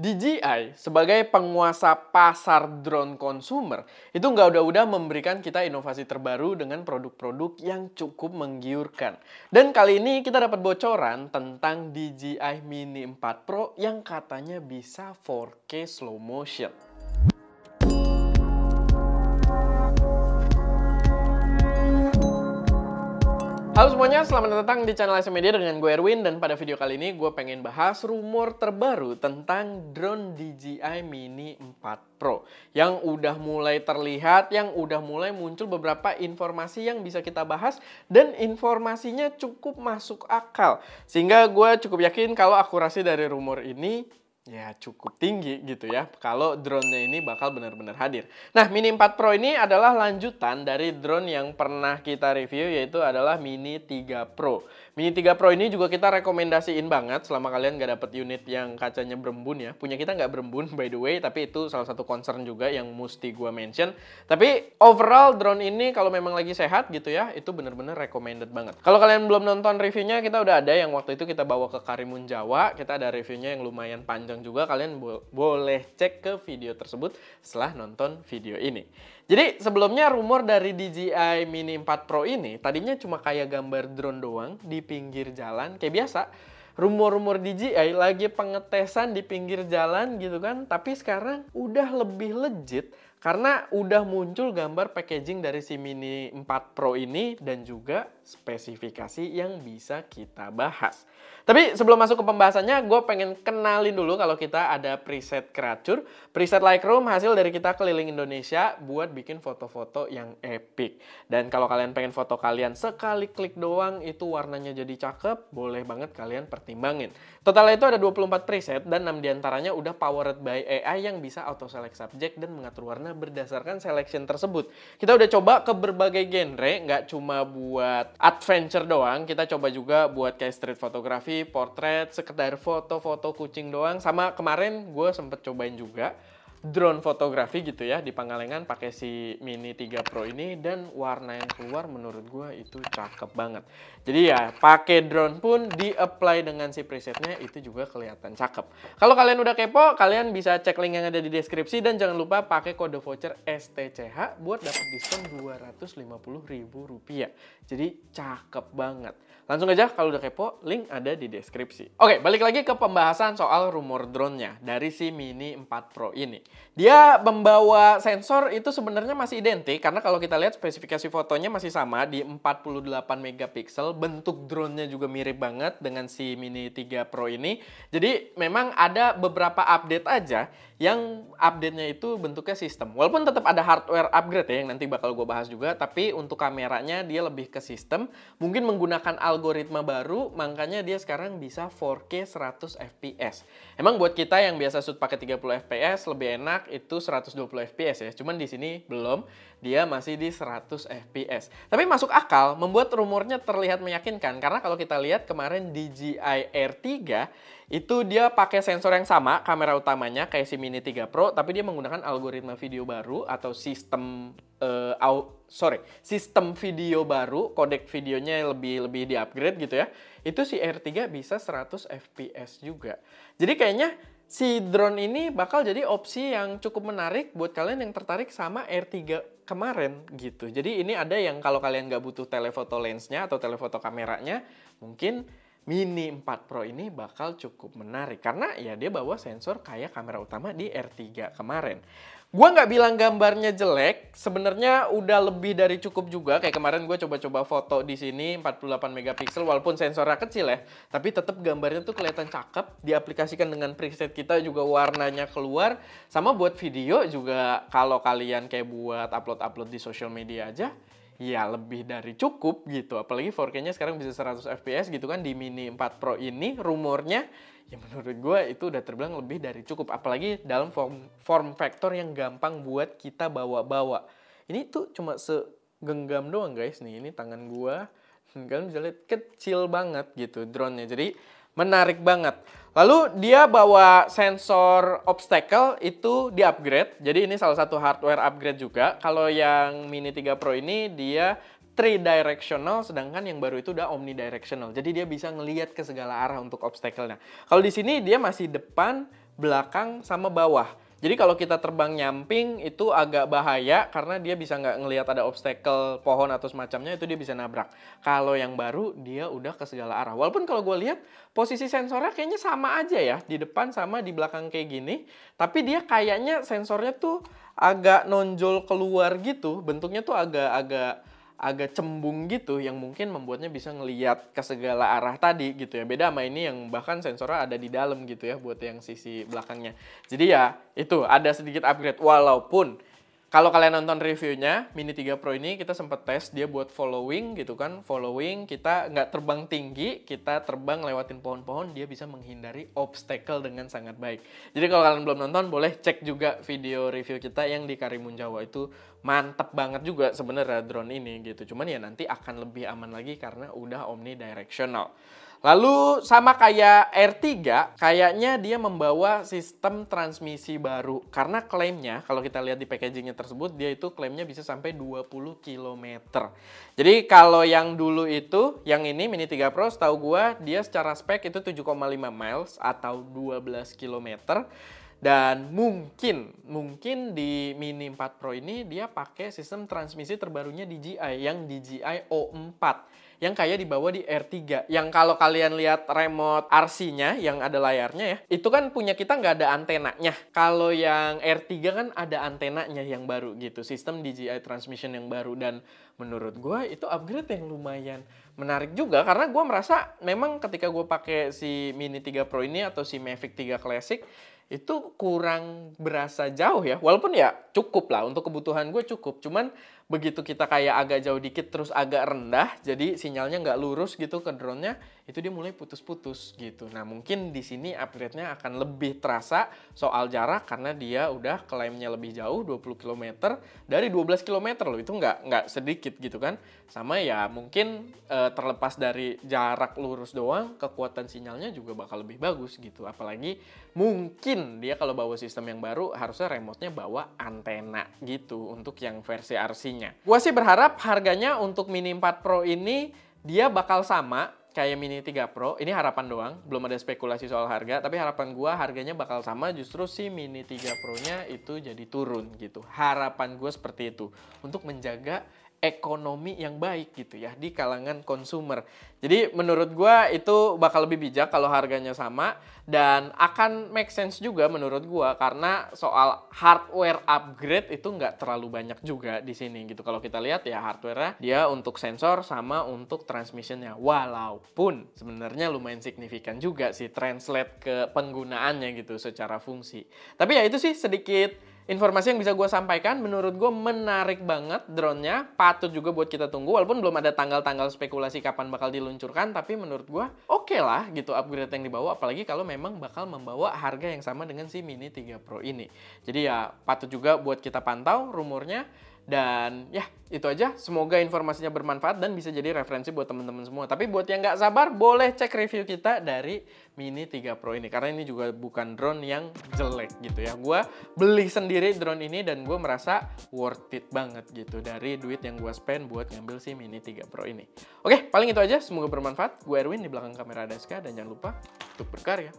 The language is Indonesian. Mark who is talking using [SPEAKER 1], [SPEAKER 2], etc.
[SPEAKER 1] DJI sebagai penguasa pasar drone consumer itu nggak udah memberikan kita inovasi terbaru dengan produk-produk yang cukup menggiurkan. Dan kali ini kita dapat bocoran tentang DJI Mini 4 Pro yang katanya bisa 4K slow motion. Halo semuanya, selamat datang di channel SM Media dengan gue Erwin. Dan pada video kali ini gue pengen bahas rumor terbaru tentang drone DJI Mini 4 Pro yang udah mulai terlihat, yang udah mulai muncul beberapa informasi yang bisa kita bahas. Dan informasinya cukup masuk akal, sehingga gue cukup yakin kalau akurasi dari rumor ini ya cukup tinggi gitu ya, kalau drone-nya ini bakal benar-benar hadir. Nah, Mini 4 Pro ini adalah lanjutan dari drone yang pernah kita review, yaitu adalah Mini 3 Pro. Mini 3 Pro ini juga kita rekomendasiin banget selama kalian nggak dapet unit yang kacanya berembun ya. Punya kita nggak berembun by the way, tapi itu salah satu concern juga yang mesti gue mention. Tapi overall drone ini kalau memang lagi sehat gitu ya, itu benar-benar recommended banget. Kalau kalian belum nonton reviewnya, kita udah ada yang waktu itu kita bawa ke Karimun Jawa. Kita ada reviewnya yang lumayan panjang juga, kalian boleh cek ke video tersebut setelah nonton video ini. Jadi sebelumnya rumor dari DJI Mini 4 Pro ini tadinya cuma kayak gambar drone doang di pinggir jalan kayak biasa. Rumor-rumor DJI lagi pengetesan di pinggir jalan gitu kan, tapi sekarang udah lebih legit karena udah muncul gambar packaging dari si Mini 4 Pro ini dan juga spesifikasi yang bisa kita bahas. Tapi sebelum masuk ke pembahasannya, gue pengen kenalin dulu kalau kita ada preset Creature. Preset Lightroom hasil dari kita keliling Indonesia buat bikin foto-foto yang epic. Dan kalau kalian pengen foto kalian sekali klik doang itu warnanya jadi cakep, boleh banget kalian pertimbangin. Totalnya itu ada 24 preset dan 6 diantaranya udah powered by AI yang bisa auto select subject dan mengatur warna berdasarkan selection tersebut. Kita udah coba ke berbagai genre, nggak cuma buat adventure doang, kita coba juga buat kayak street photography, portrait, sekedar foto-foto kucing doang. Sama kemarin gue sempet cobain juga drone fotografi gitu ya di Pangalengan pakai si Mini 3 Pro ini, dan warna yang keluar menurut gue itu cakep banget. Jadi ya pakai drone pun di-apply dengan si presetnya itu juga kelihatan cakep. Kalau kalian udah kepo, kalian bisa cek link yang ada di deskripsi dan jangan lupa pakai kode voucher STCH buat dapat diskon Rp250.000. Jadi cakep banget. Langsung aja kalau udah kepo, link ada di deskripsi. Oke, balik lagi ke pembahasan soal rumor drone-nya dari si Mini 4 Pro ini. Dia membawa sensor itu sebenarnya masih identik, karena kalau kita lihat spesifikasi fotonya masih sama di 48 megapiksel. Bentuk drone-nya juga mirip banget dengan si Mini 3 Pro ini. Jadi memang ada beberapa update aja yang update-nya itu bentuknya sistem. Walaupun tetap ada hardware upgrade ya yang nanti bakal gue bahas juga, tapi untuk kameranya dia lebih ke sistem. Mungkin menggunakan algoritma baru, makanya dia sekarang bisa 4K 100 fps. Emang buat kita yang biasa shoot pakai 30 fps lebih enak itu 120 fps ya. Cuman di sini belum, dia masih di 100 fps. Tapi masuk akal, membuat rumornya terlihat meyakinkan karena kalau kita lihat kemarin DJI R3 itu dia pakai sensor yang sama kamera utamanya kayak si Mini 3 Pro, tapi dia menggunakan algoritma video baru atau sistem sistem video baru, kodek videonya lebih di-upgrade gitu ya. Itu si R3 bisa 100 fps juga. Jadi kayaknya si drone ini bakal jadi opsi yang cukup menarik buat kalian yang tertarik sama R3 kemarin gitu. Jadi ini ada yang kalau kalian nggak butuh telephoto lensnya atau telephoto kameranya, mungkin Mini 4 Pro ini bakal cukup menarik karena ya dia bawa sensor kayak kamera utama di R3 kemarin. Gua nggak bilang gambarnya jelek, sebenarnya udah lebih dari cukup juga. Kayak kemarin gue coba-coba foto di sini 48 megapiksel walaupun sensornya kecil ya, tapi tetap gambarnya tuh kelihatan cakep. Diaplikasikan dengan preset kita juga warnanya keluar. Sama buat video juga kalau kalian kayak buat upload-upload di social media aja, ya lebih dari cukup gitu. Apalagi 4K-nya sekarang bisa 100 fps gitu kan di Mini 4 Pro ini rumornya. Ya menurut gue itu udah terbilang lebih dari cukup. Apalagi dalam form factor yang gampang buat kita bawa-bawa. Ini tuh cuma segenggam doang guys nih. Ini tangan gue. Kalian bisa lihat kecil banget gitu drone-nya. Jadi menarik banget. Lalu dia bawa sensor obstacle itu di-upgrade. Jadi ini salah satu hardware upgrade juga. Kalau yang Mini 3 Pro ini dia 3-directional, sedangkan yang baru itu udah omnidirectional. Jadi dia bisa ngelihat ke segala arah untuk obstacle-nya. Kalau di sini dia masih depan, belakang sama bawah. Jadi kalau kita terbang nyamping itu agak bahaya karena dia bisa nggak ngelihat ada obstacle pohon atau semacamnya, itu dia bisa nabrak. Kalau yang baru dia udah ke segala arah. Walaupun kalau gue lihat posisi sensornya kayaknya sama aja ya, di depan sama di belakang kayak gini. Tapi dia kayaknya sensornya tuh agak nonjol keluar gitu, bentuknya tuh agak cembung gitu yang mungkin membuatnya bisa ngelihat ke segala arah tadi gitu ya. Beda sama ini yang bahkan sensornya ada di dalam gitu ya buat yang sisi belakangnya. Jadi ya itu ada sedikit upgrade, walaupun kalau kalian nonton reviewnya Mini 3 Pro ini kita sempat tes dia buat following gitu kan. Following kita nggak terbang tinggi, kita terbang lewatin pohon-pohon, dia bisa menghindari obstacle dengan sangat baik. Jadi kalau kalian belum nonton boleh cek juga video review kita yang di Karimun Jawa, itu mantep banget juga sebenarnya drone ini gitu. Cuman ya nanti akan lebih aman lagi karena udah omnidirectional. Lalu sama kayak R3, kayaknya dia membawa sistem transmisi baru. Karena klaimnya, kalau kita lihat di packagingnya tersebut, dia itu klaimnya bisa sampai 20 km. Jadi kalau yang dulu itu, yang ini Mini 3 Pro, setahu gua dia secara spek itu 7,5 miles atau 12 km. Dan mungkin di Mini 4 Pro ini dia pakai sistem transmisi terbarunya DJI, yang DJI O4. Yang kayak dibawa di R3. Yang kalau kalian lihat remote RC-nya yang ada layarnya ya, itu kan punya kita nggak ada antenanya. Kalau yang R3 kan ada antenanya yang baru gitu, sistem DJI transmission yang baru. Dan menurut gue itu upgrade yang lumayan menarik juga, karena gue merasa memang ketika gue pakai si Mini 3 Pro ini atau si Mavic 3 Classic, itu kurang berasa jauh ya. Walaupun ya cukup lah, untuk kebutuhan gue cukup. Cuman begitu kita kayak agak jauh dikit terus agak rendah, jadi sinyalnya nggak lurus gitu ke drone-nya, itu dia mulai putus-putus gitu. Nah mungkin di sini upgrade-nya akan lebih terasa soal jarak, karena dia udah klaimnya lebih jauh, 20 km dari 12 km loh, itu nggak sedikit gitu kan. Sama ya mungkin terlepas dari jarak lurus doang, kekuatan sinyalnya juga bakal lebih bagus gitu. Apalagi mungkin dia kalau bawa sistem yang baru harusnya remote-nya bawa antena gitu untuk yang versi RC-nya. Gua sih berharap harganya untuk Mini 4 Pro ini dia bakal sama kayak Mini 3 Pro. Ini harapan doang, belum ada spekulasi soal harga, tapi harapan gua harganya bakal sama, justru si Mini 3 Pro-nya itu jadi turun gitu. Harapan gua seperti itu untuk menjaga ekonomi yang baik gitu ya di kalangan konsumer. Jadi menurut gua itu bakal lebih bijak kalau harganya sama, dan akan make sense juga menurut gua karena soal hardware upgrade itu nggak terlalu banyak juga di sini gitu. Kalau kita lihat ya hardware-nya dia untuk sensor sama untuk transmissionnya, walaupun sebenarnya lumayan signifikan juga sih translate ke penggunaannya gitu secara fungsi. Tapi ya itu sih sedikit informasi yang bisa gue sampaikan. Menurut gue menarik banget drone-nya, patut juga buat kita tunggu, walaupun belum ada tanggal-tanggal spekulasi kapan bakal diluncurkan, tapi menurut gue oke lah gitu upgrade yang dibawa, apalagi kalau memang bakal membawa harga yang sama dengan si Mini 3 Pro ini. Jadi ya patut juga buat kita pantau rumornya. Dan ya itu aja, semoga informasinya bermanfaat dan bisa jadi referensi buat teman-teman semua. Tapi buat yang nggak sabar boleh cek review kita dari Mini 3 Pro ini, karena ini juga bukan drone yang jelek gitu ya. Gue beli sendiri drone ini dan gue merasa worth it banget gitu dari duit yang gue spend buat ngambil si Mini 3 Pro ini. Oke, paling itu aja, semoga bermanfaat. Gue Erwin, di belakang kamera ada Ska, dan jangan lupa untuk berkarya.